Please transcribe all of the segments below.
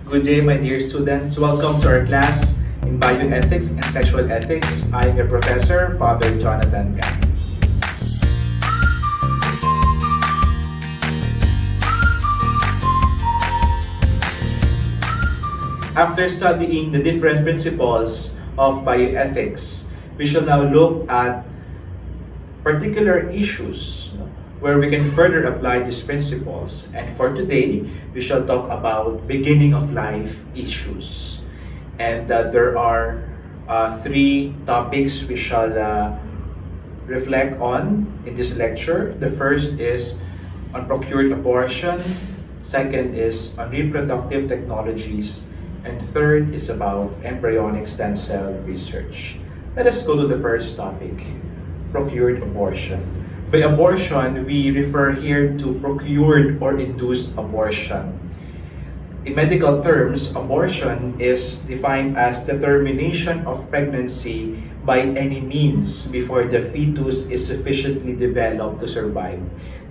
Good day, my dear students. Welcome to our class in Bioethics and Sexual Ethics. I am your professor, Father Jonathan Campos. After studying the different principles of bioethics, we shall now look at particular issues where we can further apply these principles. And for today, we shall talk about beginning of life issues. And there are three topics we shall reflect on in this lecture. The first is on procured abortion. Second is on reproductive technologies. And third is about embryonic stem cell research. Let us go to the first topic, procured abortion. By abortion, we refer here to procured or induced abortion. In medical terms, abortion is defined as the termination of pregnancy by any means before the fetus is sufficiently developed to survive.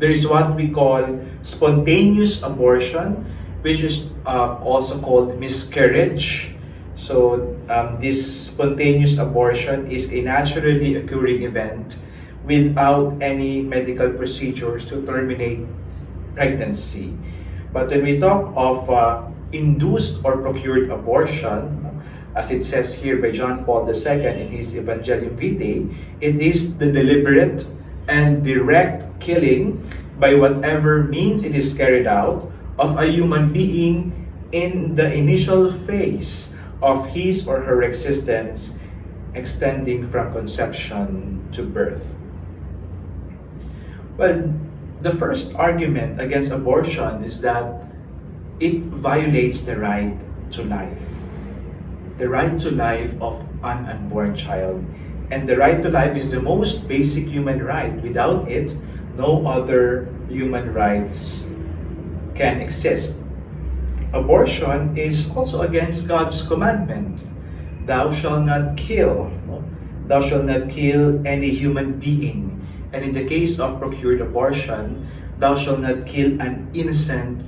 There is what we call spontaneous abortion, which is also called miscarriage. So this spontaneous abortion is a naturally occurring event without any medical procedures to terminate pregnancy. But when we talk of induced or procured abortion, as it says here by John Paul II in his Evangelium Vitae, it is the deliberate and direct killing by whatever means it is carried out of a human being in the initial phase of his or her existence, extending from conception to birth. Well, the first argument against abortion is that it violates the right to life. The right to life of an unborn child. And the right to life is the most basic human right. Without it, no other human rights can exist. Abortion is also against God's commandment. Thou shalt not kill. Thou shalt not kill any human being. And in the case of procured abortion, thou shalt not kill an innocent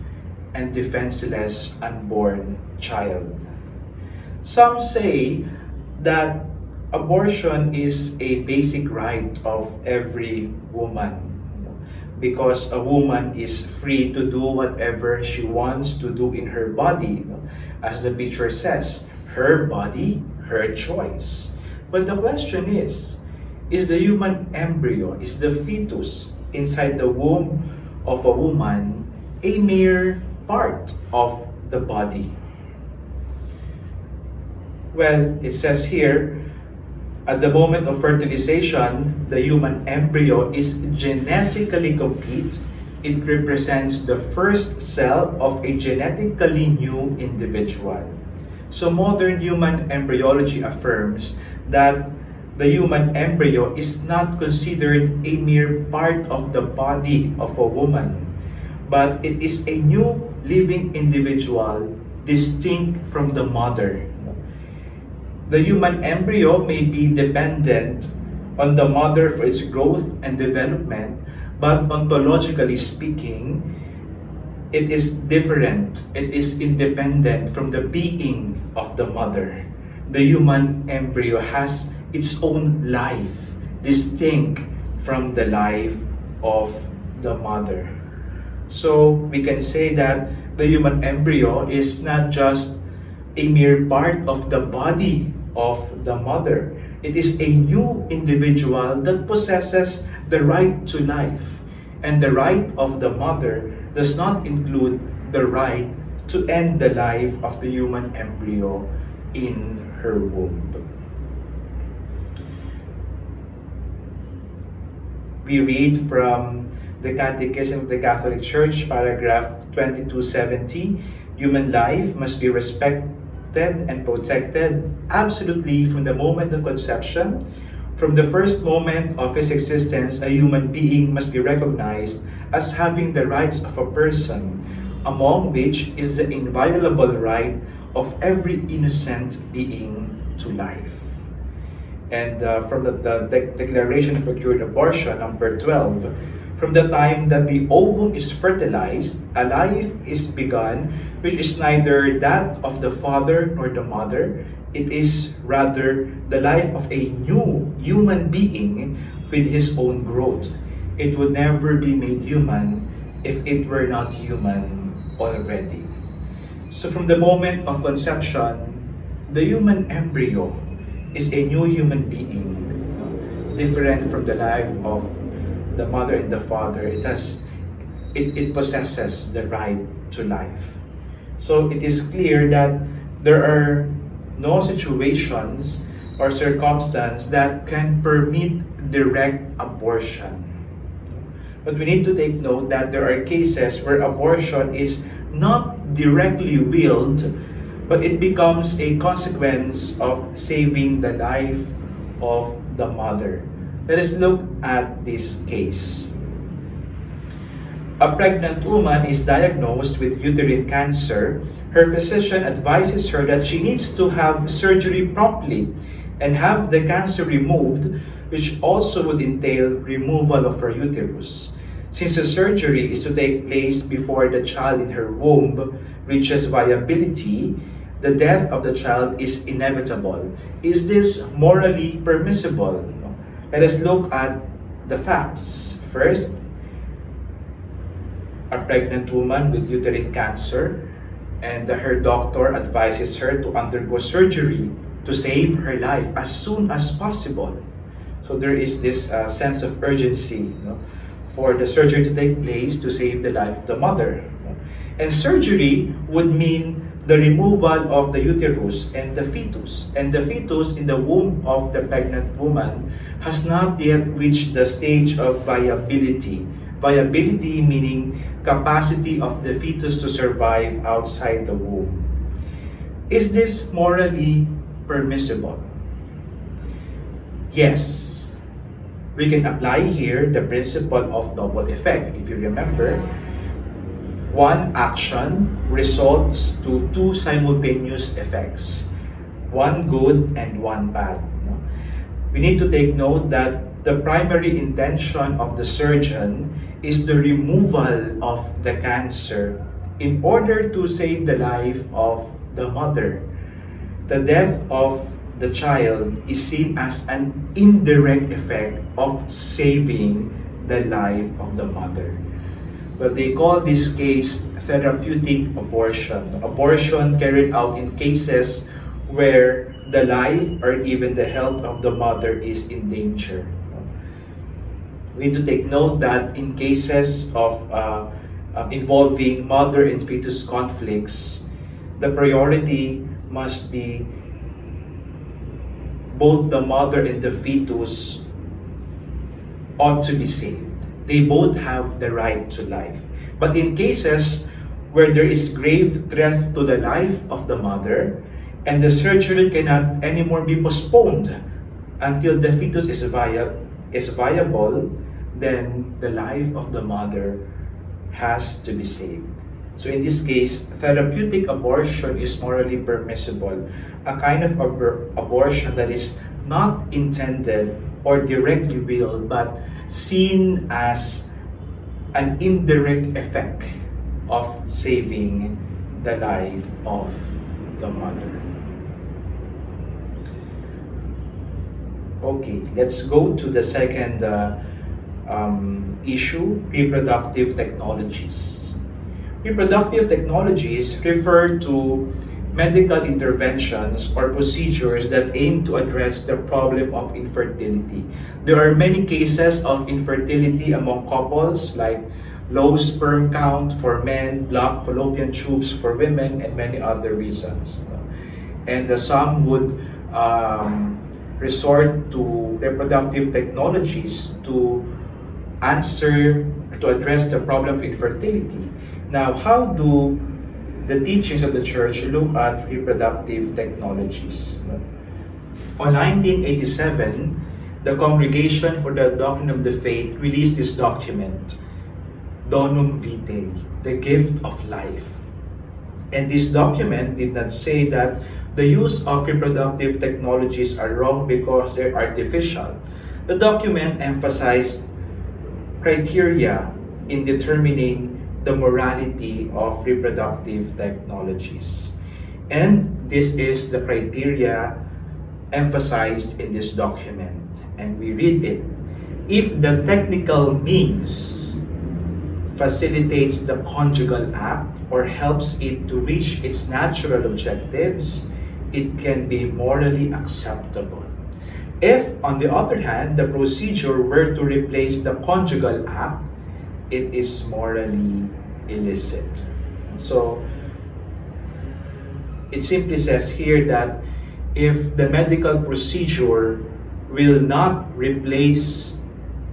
and defenseless unborn child. Some say that abortion is a basic right of every woman, because a woman is free to do whatever she wants to do in her body. As the picture says, her body, her choice. But the question is the human embryo, is the fetus inside the womb of a woman a mere part of the body? Well, it says here, at the moment of fertilization, the human embryo is genetically complete. It represents the first cell of a genetically new individual. So modern human embryology affirms that the human embryo is not considered a mere part of the body of a woman, but it is a new living individual distinct from the mother. The human embryo may be dependent on the mother for its growth and development, but ontologically speaking, it is different. It is independent from the being of the mother. The human embryo has its own life, distinct from the life of the mother. So we can say that the human embryo is not just a mere part of the body of the mother. It is a new individual that possesses the right to life. And the right of the mother does not include the right to end the life of the human embryo in her womb. We read from the Catechism of the Catholic Church, paragraph 2270, human life must be respected and protected absolutely from the moment of conception. From the first moment of his existence, a human being must be recognized as having the rights of a person, among which is the inviolable right of every innocent being to life. And from the Declaration of Procured Abortion, number 12, From the time that the ovum is fertilized, a life is begun which is neither that of the father nor the mother. It is rather the life of a new human being with his own growth. It would never be made human if it were not human already. So from the moment of conception, the human embryo is a new human being, different from the life of the mother and the father. It possesses the right to life. So it is clear that there are no situations or circumstances that can permit direct abortion. But we need to take note that there are cases where abortion is not directly willed, but it becomes a consequence of saving the life of the mother. Let us look at this case. A pregnant woman is diagnosed with uterine cancer. Her physician advises her that she needs to have surgery promptly and have the cancer removed, which also would entail removal of her uterus. Since the surgery is to take place before the child in her womb reaches viability, the death of the child is inevitable. Is this morally permissible? Let us look at the facts. First, a pregnant woman with uterine cancer, and her doctor advises her to undergo surgery to save her life as soon as possible. So there is this sense of urgency, for the surgery to take place to save the life of the mother. And surgery would mean the removal of the uterus and the fetus. And the fetus in the womb of the pregnant woman has not yet reached the stage of viability. Viability meaning capacity of the fetus to survive outside the womb. Is this morally permissible? Yes. We can apply here the principle of double effect. If you remember, one action results to two simultaneous effects, one good and one bad. We need to take note that the primary intention of the surgeon is the removal of the cancer in order to save the life of the mother. The death of the child is seen as an indirect effect of saving the life of the mother. Well, they call this case therapeutic abortion. Abortion carried out in cases where the life or even the health of the mother is in danger. We need to take note that in cases of involving mother and fetus conflicts, the priority must be both the mother and the fetus ought to be saved. They both have the right to life. But in cases where there is grave threat to the life of the mother and the surgery cannot anymore be postponed until the fetus is viable, then the life of the mother has to be saved. So in this case, therapeutic abortion is morally permissible, a kind of abortion that is not intended or directly willed, but seen as an indirect effect of saving the life of the mother. Okay, let's go to the second issue, reproductive technologies. Reproductive technologies refer to medical interventions or procedures that aim to address the problem of infertility. There are many cases of infertility among couples, like low sperm count for men, blocked fallopian tubes for women, and many other reasons. And some would resort to reproductive technologies to address the problem of infertility. Now, how do the teachings of the church look at reproductive technologies? On 1987, the Congregation for the Doctrine of the Faith released this document, Donum Vitae, the gift of life. And this document did not say that the use of reproductive technologies are wrong because they're artificial. The document emphasized criteria in determining the morality of reproductive technologies. And this is the criteria emphasized in this document. And we read it. If the technical means facilitates the conjugal act or helps it to reach its natural objectives, it can be morally acceptable. If, on the other hand, the procedure were to replace the conjugal act, it is morally illicit. So, it simply says here that if the medical procedure will not replace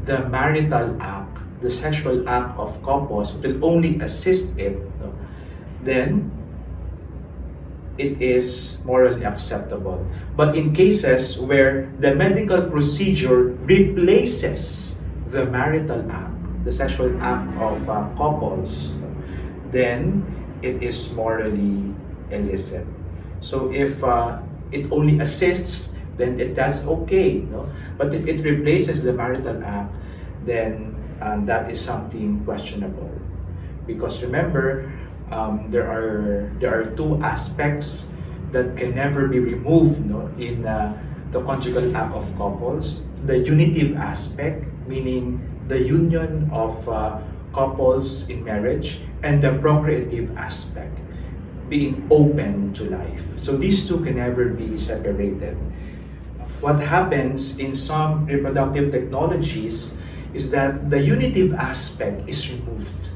the marital act, the sexual act of couples, it will only assist it, then it is morally acceptable. But in cases where the medical procedure replaces the marital act, the sexual act of couples, then it is morally illicit. So if it only assists, then that's okay. No? But if it replaces the marital act, then that is something questionable. Because remember, there are two aspects that can never be removed, no, in the conjugal act of couples. The unitive aspect, meaning the union of couples in marriage, and the procreative aspect, being open to life. So these two can never be separated. What happens in some reproductive technologies is that the unitive aspect is removed.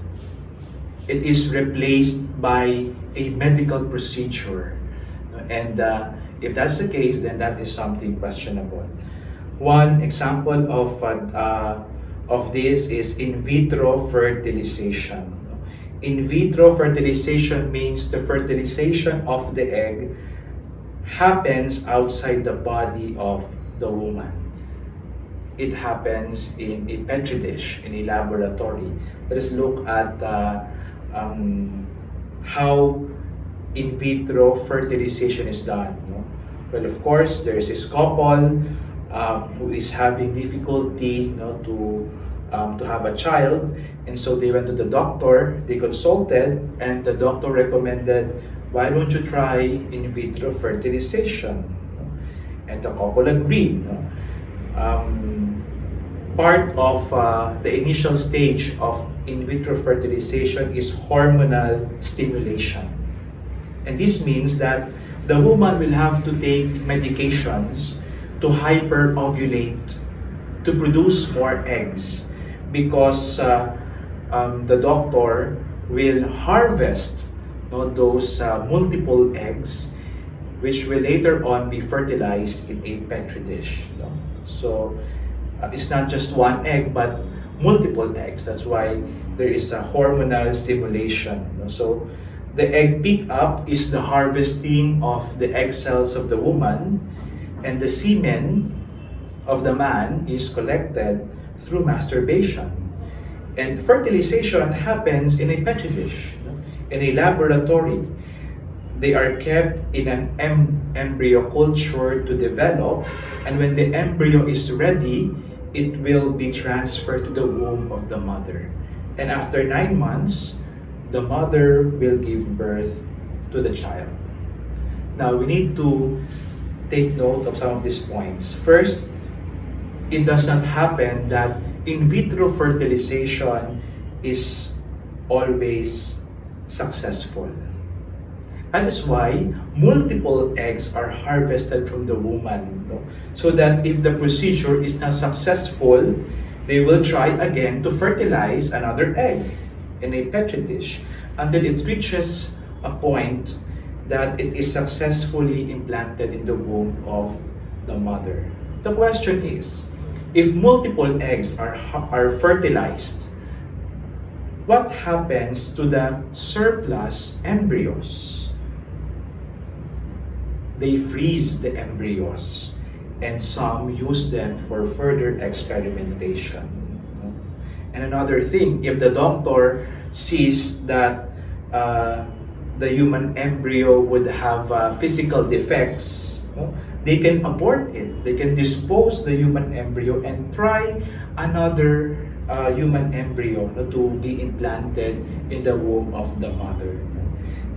It is replaced by a medical procedure. And if that's the case, then that is something questionable. One example of this is in vitro fertilization. In vitro fertilization means the fertilization of the egg happens outside the body of the woman. It happens in a petri dish, in a laboratory. Let us look at how in vitro fertilization is done. No? Well, of course, there is this couple who is having difficulty, to have a child, and so they went to the doctor. They consulted, and the doctor recommended, "Why don't you try in vitro fertilization?" And the couple agreed. Part of the initial stage of in vitro fertilization is hormonal stimulation. And this means that the woman will have to take medications to hyper-ovulate, to produce more eggs, because the doctor will harvest those multiple eggs, which will later on be fertilized in a petri dish. So it's not just one egg, but multiple eggs. That's why there is a hormonal stimulation. So the egg pick up is the harvesting of the egg cells of the woman, and the semen of the man is collected through masturbation. And fertilization happens in a petri dish, in a laboratory. They are kept in an embryo culture to develop, and when the embryo is ready, it will be transferred to the womb of the mother. And after 9 months, the mother will give birth to the child. Now, we need to take note of some of these points. First, it does not happen that in vitro fertilization is always successful. That is why multiple eggs are harvested from the woman, so that if the procedure is not successful, they will try again to fertilize another egg in a petri dish until it reaches a point that it is successfully implanted in the womb of the mother. The question is, if multiple eggs are fertilized, what happens to the surplus embryos? They freeze the embryos, and some use them for further experimentation. And another thing, if the doctor sees that the human embryo would have physical defects, they can abort it. They can dispose the human embryo and try another human embryo to be implanted in the womb of the mother.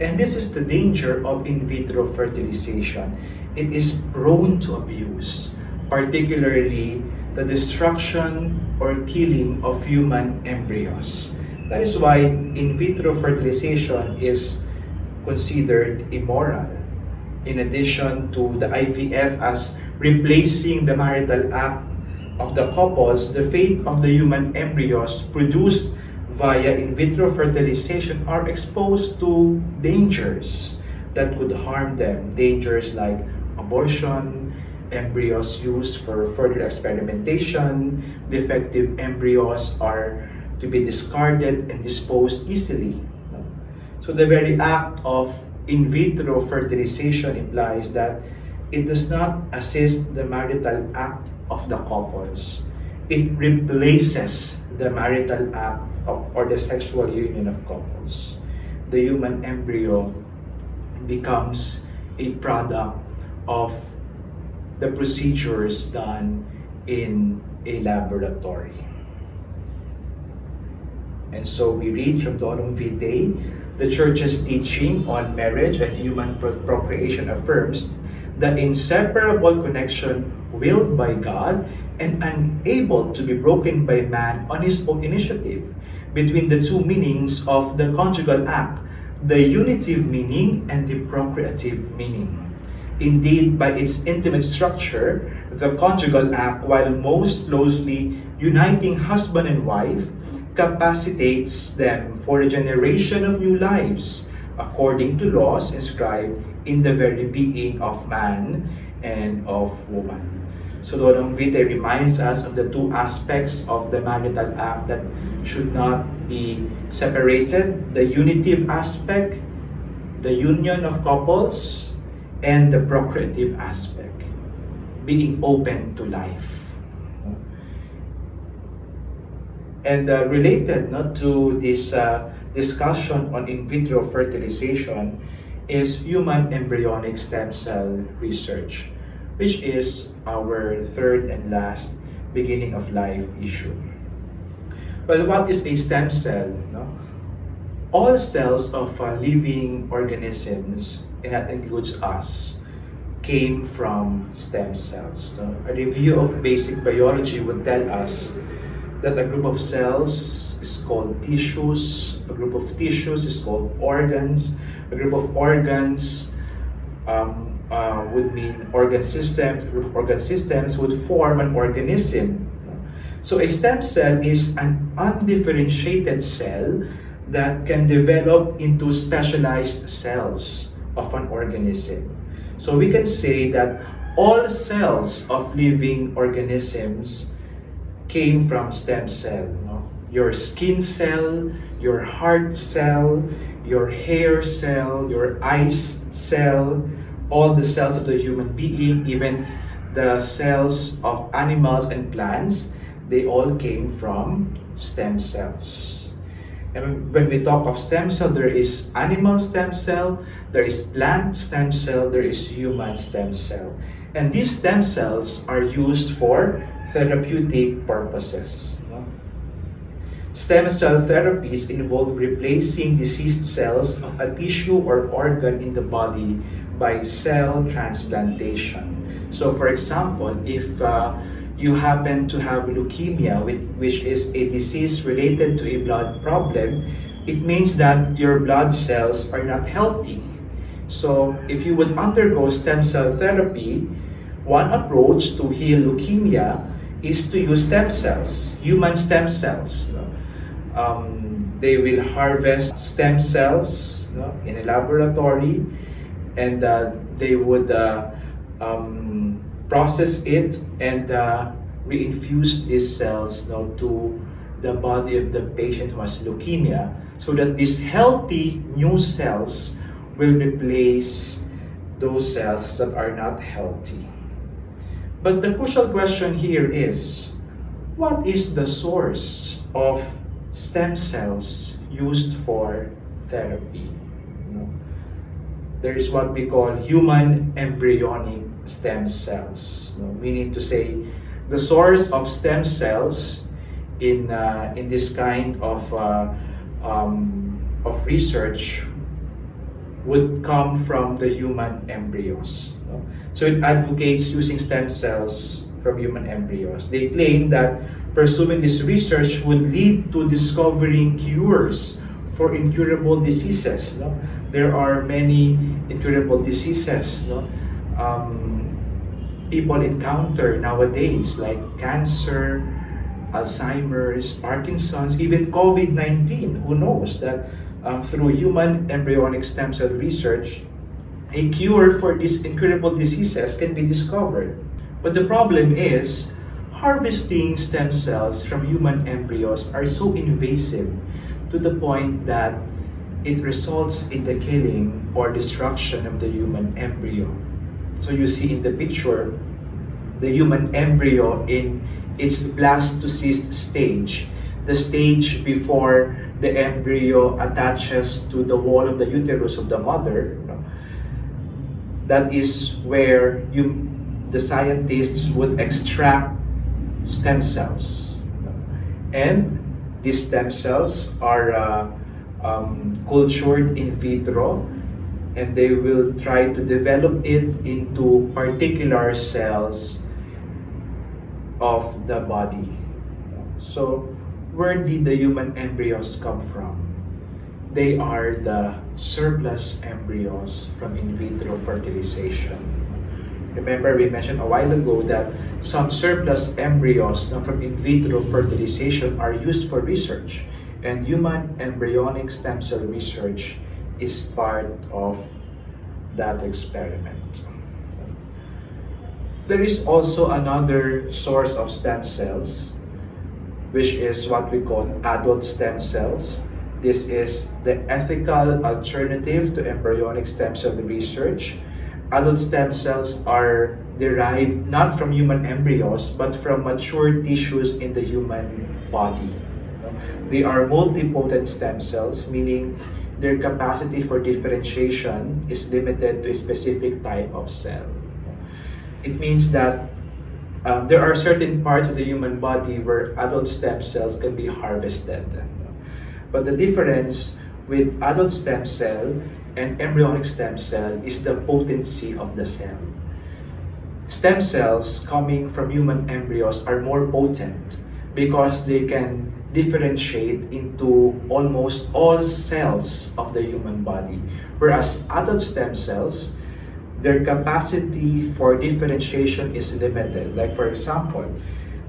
And this is the danger of in vitro fertilization. It is prone to abuse, particularly the destruction or killing of human embryos. That is why in vitro fertilization is considered immoral. In addition to the IVF as replacing the marital act of the couples, the fate of the human embryos produced via in vitro fertilization are exposed to dangers that could harm them. Dangers like abortion, embryos used for further experimentation, defective embryos are to be discarded and disposed easily. So the very act of in vitro fertilization implies that it does not assist the marital act of the couples. It replaces the marital act or the sexual union of couples. The human embryo becomes a product of the procedures done in a laboratory. And so we read from Donum Vitae, the Church's teaching on marriage and human procreation affirms the inseparable connection willed by God and unable to be broken by man on his own initiative between the two meanings of the conjugal act, the unitive meaning and the procreative meaning. Indeed, by its intimate structure, the conjugal act, while most closely uniting husband and wife, capacitates them for the generation of new lives, according to laws inscribed in the very being of man and of woman. So Donum Vitae reminds us of the two aspects of the marital act that should not be separated: the unitive aspect, the union of couples, and the procreative aspect, being open to life. And related to this discussion on in vitro fertilization is human embryonic stem cell research, which is our third and last beginning of life issue. Well, what is a stem cell? All cells of living organisms, and that includes us, came from stem cells. A review of basic biology would tell us that a group of cells is called tissues, a group of tissues is called organs, a group of organs would mean organ systems, a group of organ systems would form an organism. So a stem cell is an undifferentiated cell that can develop into specialized cells of an organism. So we can say that all cells of living organisms came from stem cell. Your skin cell, your heart cell, your hair cell, your eyes cell, all the cells of the human being, even the cells of animals and plants, they all came from stem cells. And when we talk of stem cell, there is animal stem cell, there is plant stem cell, there is human stem cell. And these stem cells are used for therapeutic purposes. Stem cell therapies involve replacing deceased cells of a tissue or organ in the body by cell transplantation. So for example, if you happen to have leukemia, which is a disease related to a blood problem, it means that your blood cells are not healthy. So if you would undergo stem cell therapy, one approach to heal leukemia is to use stem cells, human stem cells. They will harvest stem cells in a laboratory, and they would process it and reinfuse these cells to the body of the patient who has leukemia, so that these healthy new cells will replace those cells that are not healthy. But the crucial question here is, what is the source of stem cells used for therapy? There is what we call human embryonic stem cells, meaning to say the source of stem cells in this kind of research would come from the human embryos. No? So it advocates using stem cells from human embryos. They claim that pursuing this research would lead to discovering cures for incurable diseases. No? There are many incurable diseases, no? People encounter nowadays, like cancer, Alzheimer's, Parkinson's, even COVID-19. Who knows that through human embryonic stem cell research, a cure for these incurable diseases can be discovered. But the problem is, harvesting stem cells from human embryos are so invasive to the point that it results in the killing or destruction of the human embryo. So you see in the picture, the human embryo in its blastocyst stage, the stage before the embryo attaches to the wall of the uterus of the mother. That is where the scientists would extract stem cells. And these stem cells are cultured in vitro, and they will try to develop it into particular cells of the body. So, where did the human embryos come from? They are the surplus embryos from in vitro fertilization. Remember, we mentioned a while ago that some surplus embryos from in vitro fertilization are used for research, and human embryonic stem cell research is part of that experiment. There is also another source of stem cells, which is what we call adult stem cells. This is the ethical alternative to embryonic stem cell research. Adult stem cells are derived not from human embryos, but from mature tissues in the human body. They are multipotent stem cells, meaning their capacity for differentiation is limited to a specific type of cell. It means that there are certain parts of the human body where adult stem cells can be harvested. But the difference with adult stem cell and embryonic stem cell is the potency of the cell. Stem cells coming from human embryos are more potent because they can differentiate into almost all cells of the human body. Whereas adult stem cells, their capacity for differentiation is limited. Like for example,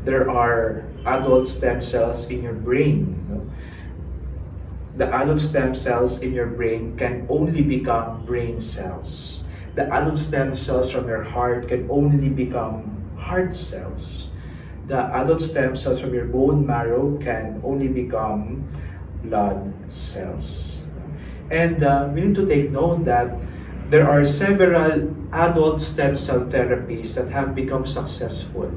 there are adult stem cells in your brain. The adult stem cells in your brain can only become brain cells. The adult stem cells from your heart can only become heart cells. The adult stem cells from your bone marrow can only become blood cells. And we need to take note that there are several adult stem cell therapies that have become successful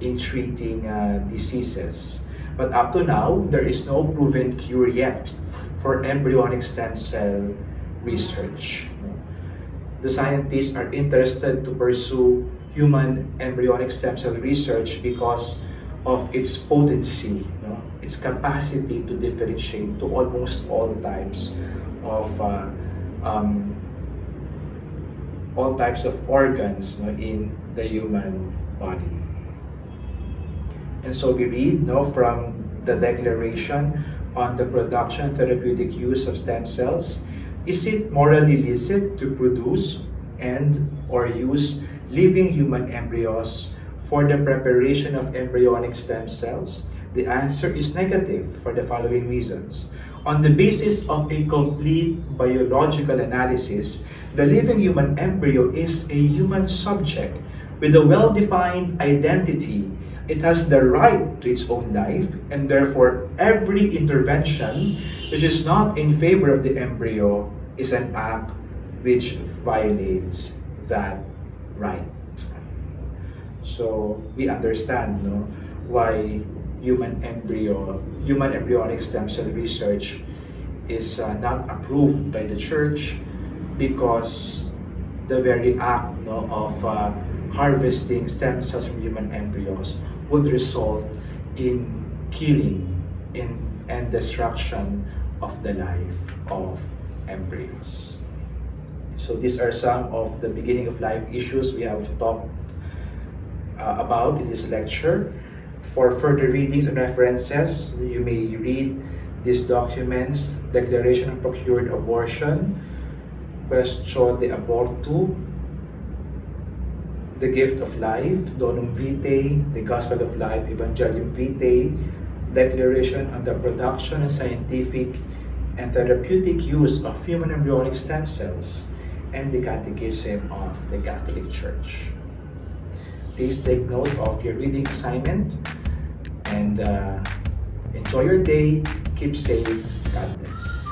in treating diseases. But up to now, there is no proven cure yet for embryonic stem cell research. The scientists are interested to pursue human embryonic stem cell research because of its potency, its capacity to differentiate to almost all types of organs in the human body. And so we read from the Declaration on the Production Therapeutic Use of Stem Cells. Is it morally licit to produce and or use living human embryos for the preparation of embryonic stem cells? The answer is negative for the following reasons. On the basis of a complete biological analysis, the living human embryo is a human subject with a well-defined identity. It has the right to its own life, and therefore every intervention which is not in favor of the embryo is an act which violates that right. So we understand why human embryonic stem cell research is not approved by the church, because the very act of harvesting stem cells from human embryos would result in killing and destruction of the life of embryos. So these are some of the beginning of life issues we have talked about in this lecture. For further readings and references, you may read these documents: Declaration of Procured Abortion, Question de Abortu, The Gift of Life, Donum Vitae, The Gospel of Life, Evangelium Vitae, Declaration on the Production and Scientific and Therapeutic Use of Human Embryonic Stem Cells, and the Catechism of the Catholic Church. Please take note of your reading assignment and enjoy your day. Keep safe. God bless.